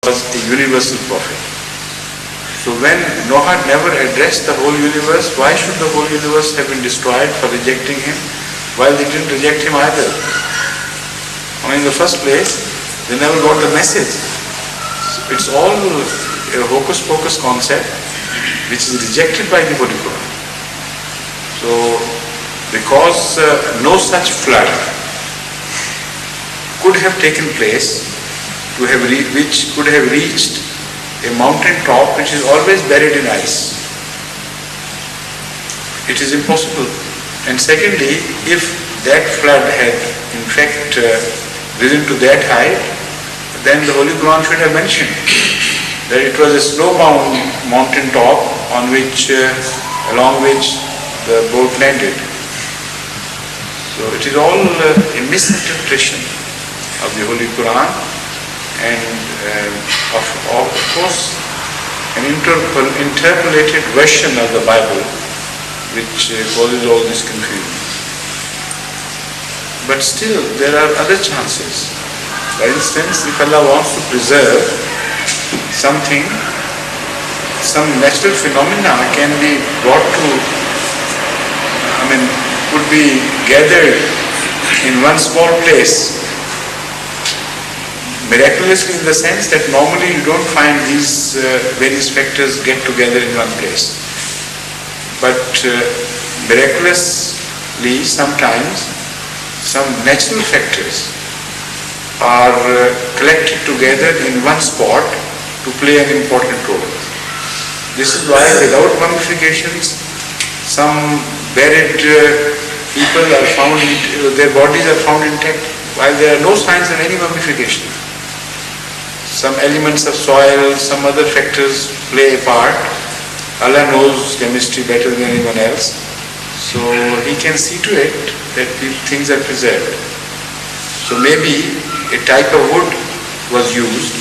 was a universal prophet. So when Noah never addressed the whole universe, why should the whole universe have been destroyed for rejecting him, while they didn't reject him either? In the first place, they never got the message. So it's all a hocus pocus concept which is rejected by the Holy Quran. So because no such flood could have taken place, which could have reached a mountain top which is always buried in ice. It is impossible. And secondly, if that flood had in fact risen to that height, then the Holy Quran should have mentioned that it was a snowbound mountain top along which the boat landed. So it is all a misinterpretation of the Holy Quran, and of course an interpolated version of the Bible which causes all this confusion. But still there are other chances. For instance, if Allah wants to preserve something, some natural phenomena can be brought to, could be gathered in one small place, miraculously, in the sense that normally you don't find these various factors get together in one place. But miraculously, sometimes some natural factors are collected together in one spot to play an important role. This is why without mummifications, some buried people are found, their bodies are found intact, while there are no signs of any mummification. Some elements of soil, some other factors play a part. Allah knows chemistry better than anyone else, so He can see to it that things are preserved. So maybe a type of wood was used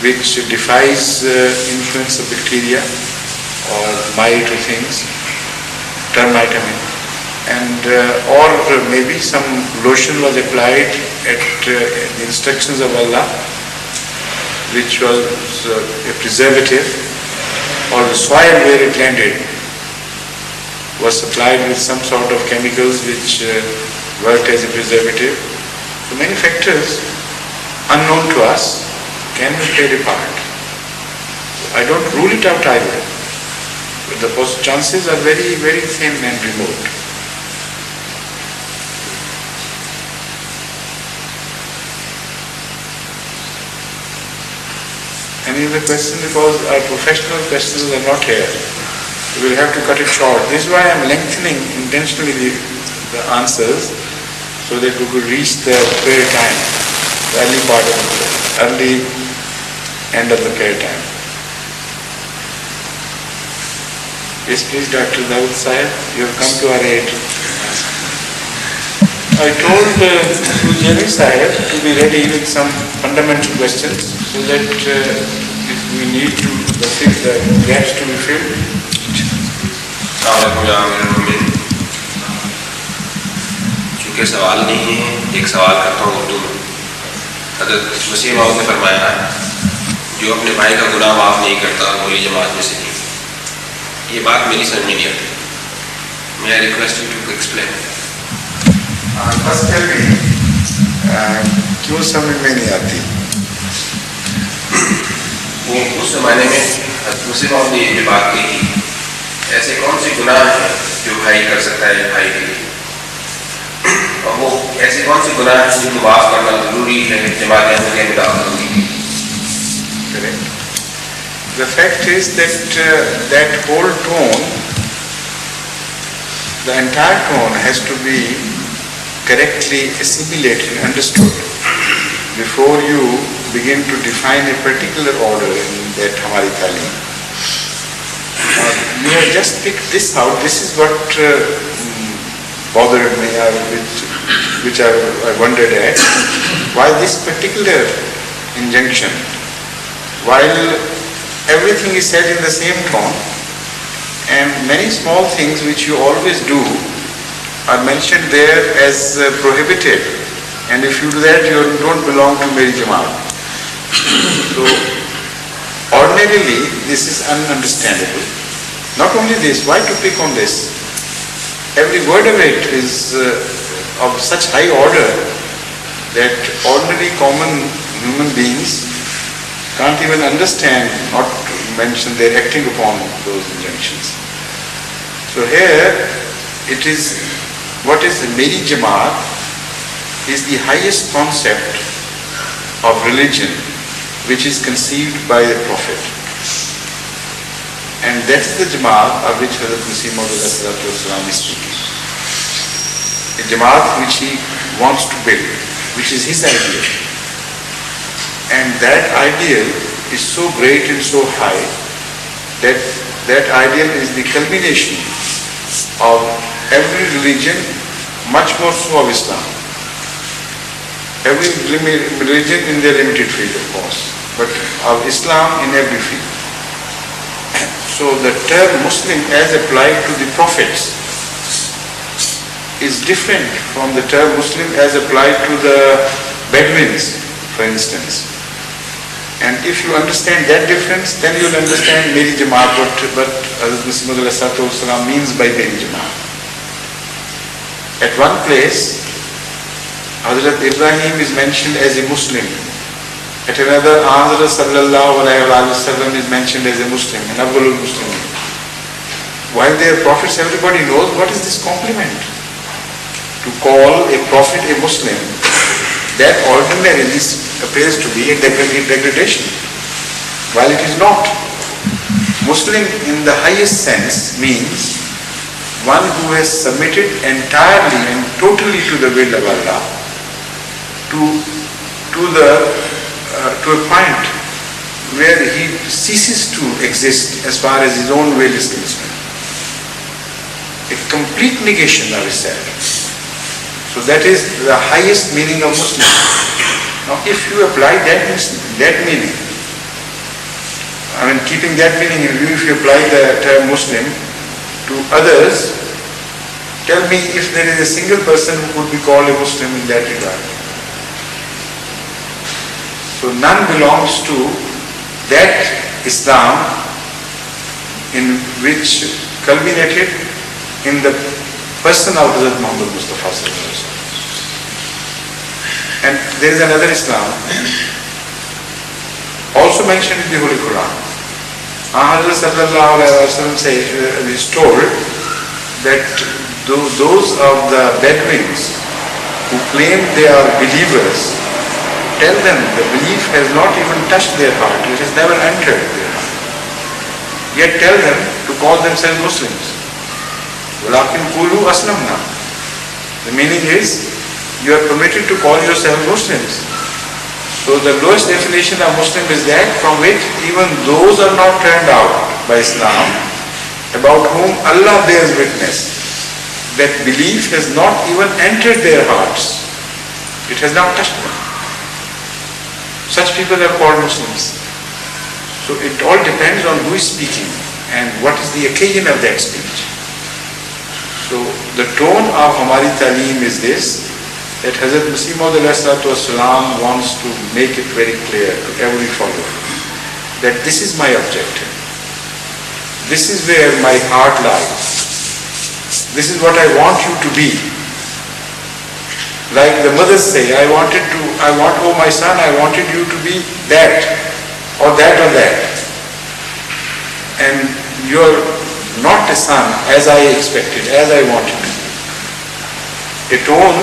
which defies influence of bacteria or mite or things, termite and or maybe some lotion was applied at the instructions of Allah, which was a preservative, or the soil where it landed was supplied with some sort of chemicals which worked as a preservative. So many factors unknown to us can have played a part. I don't rule it out either, but the chances are very, very thin and remote. Any other question? Because our professional questions are not here. We will have to cut it short. This is why I am lengthening intentionally the answers, so that we could reach the prayer time, the early end of the prayer time. Yes, please, Dr. Dawood Sahib, you have come to our aid. I told Sujani Sahib to be ready with some fundamental questions, so that if we need to fix the gaps to be filled. चूँकि सवाल नहीं है, एक सवाल करता हूँ उर्दू में। हज़रत मसीह मौद ने फरमाया, जो अपने भाई का गुनाह माफ़ नहीं करता वो ये जमात में से नहीं। ये बात मेरी समझ में नहीं आती। मैं रिक्वेस्ट यू टू एक्सप्लेन। बस क्यों समझ में नहीं आती? वो उस ज़माने में हज़रत मसीह मौद ने ये बात कही, ऐसे कौन से गुनाह हैं जो भाई कर सकता है भाई के लिए, और वो ऐसे कौन से गुनाह हैं जिनको माफ़ करना ज़रूरी है जमात अहमदिया में दाखिल होने के लिए? Correct. The fact is that that whole tone, the entire tone has to be correctly assimilated and understood before you begin to define a particular order in that Hamari Talim. You have just picked this out. This is what bothered me, which I wondered at. Why this particular injunction, while everything is said in the same tone, and many small things which you always do are mentioned there as prohibited, and if you do that, you don't belong to Meri Jamaat. So ordinarily this is ununderstandable. Not only this, why to pick on this? Every word of it is of such high order that ordinary common human beings can't even understand, not to mention their acting upon those injunctions. So here it is, what is the Meri Jamaat is the highest concept of religion which is conceived by the Prophet. And that is the Jamaat of which Hazrat Masih Maud is speaking. A Jamaat which he wants to build, which is his ideal. And that ideal is so great and so high that that ideal is the culmination of every religion, much more so of Islam. Every religion in their limited field, of course, but of Islam in every field. So the term Muslim as applied to the prophets is different from the term Muslim as applied to the Bedouins, for instance. And if you understand that difference, then you'll understand Meri Jamaat, what Hazrat Masih Maud means by Meri Jamaat. At one place, Hazrat Ibrahim is mentioned as a Muslim. At another, Hazrat Sallallahu Alaihi Wasallam is mentioned as a Muslim, an Awwalul Muslim. While they are prophets, everybody knows what is this compliment. To call a prophet a Muslim, that ordinarily appears to be a degradation, while it is not. Muslim in the highest sense means one who has submitted entirely and totally to the will of Allah, to a point where he ceases to exist as far as his own will is concerned. A complete negation of himself. So that is the highest meaning of Muslim. Now if you apply that meaning, keeping that meaning in view, if you apply the term Muslim to others, tell me if there is a single person who could be called a Muslim in that regard. So none belongs to that Islam in which culminated in the person of Hazrat Muhammad Mustafa Sallallahu Alaihi Wasallam. And there is another Islam also mentioned in the Holy Quran. Hazrat Sallallahu Alaihi Wasallam is told that those of the Bedouins who claim they are believers, tell them the belief has not even touched their heart, it has never entered their heart. Yet tell them to call themselves Muslims. وَلَكِنْ قُولُوا أَسْلَمْنَا. The meaning is, you are permitted to call yourself Muslims. So the lowest definition of Muslim is that from which even those are not turned out by Islam, about whom Allah bears witness, that belief has not even entered their hearts. It has not touched them. Such people are called Muslims. So it all depends on who is speaking and what is the occasion of that speech. So the tone of Hamari Taaleem is this, that Hazrat Masih Maud wants to make it very clear to every follower that this is my objective. This is where my heart lies. This is what I want you to be. Like the mothers say, oh my son, I wanted you to be that, or that, or that. And you're not a son as I expected, as I wanted to be. A tone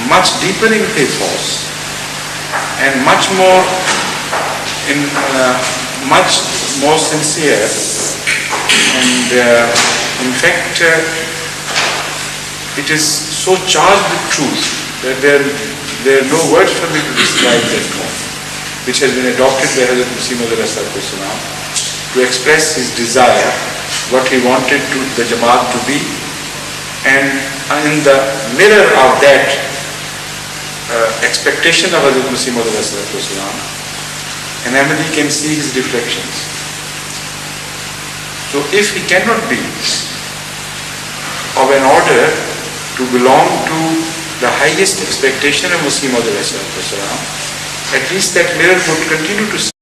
much deeper in pathos and much more sincere, and in fact it is so charged with truth that there are no words for me to describe that tone, which has been adopted by Hazrat Masih Maud to express his desire, what he wanted the Jamaat to be, and in the mirror of that expectation of Hazrat Masih Maud, an Ahmadi can see his reflections. So if he cannot be of an order to belong to the highest expectation of Masih Maud, at least that mirror would continue to